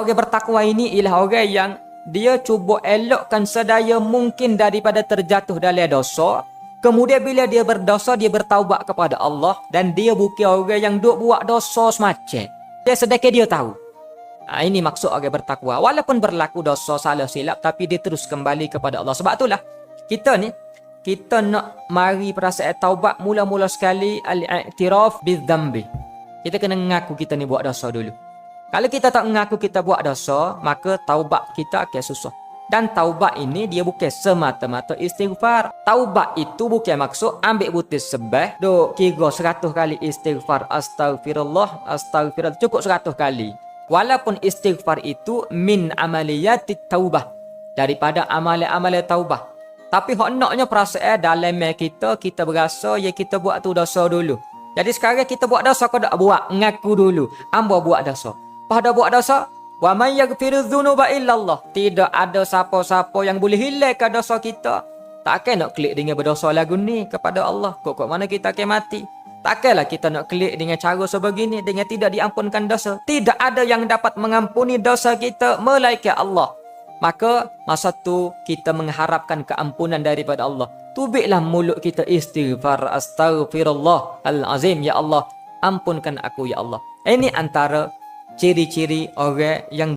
orang bertakwa ini ialah orang yang dia cuba elokkan sedaya mungkin daripada terjatuh dalam dosa. Kemudian bila dia berdosa, dia bertaubat kepada Allah. Dan dia bukan orang yang duk buat dosa semacam. Dia sedekah dia tahu. Ini maksud orang bertakwa. Walaupun berlaku dosa, salah silap, tapi dia terus kembali kepada Allah. Sebab itulah, kita nak mari perasaan taubat mula-mula sekali al-i'tiraf bidzambi. Kita kena mengaku kita ni buat dosa dulu. Kalau kita tak mengaku kita buat dosa, maka taubat kita akan susah. Dan taubat ini dia bukan semata-mata istighfar. Taubat itu bukan maksud ambil butir sebah, duk kira 100 kali istighfar, astagfirullah, astagfirullah, cukup 100 kali. Walaupun istighfar itu min amaliyati taubah, daripada amalan-amalan taubah. Tapi hak naknya perasaan dalam kita berasa ya kita buat tu dosa dulu. Jadi sekarang kita buat dosa, kau tak buat, ngaku dulu. Hamba buat dosa. Pada buat dosa, wa may yaghfiru dzunuba illallah. Tidak ada siapa-siapa yang boleh hilangkan dosa kita. Takkan nak klik dengan berdosa lagu ni kepada Allah. Kok mana kita akan mati? Takkanlah kita nak klik dengan cara sebegini, dengan tidak diampunkan dosa. Tidak ada yang dapat mengampuni dosa kita melainkan Allah. Maka masa tu kita mengharapkan keampunan daripada Allah. Tubiklah mulut kita istighfar, astaghfirullah al-azim, ya Allah, ampunkan aku ya Allah. Ini antara ciri-ciri orang yang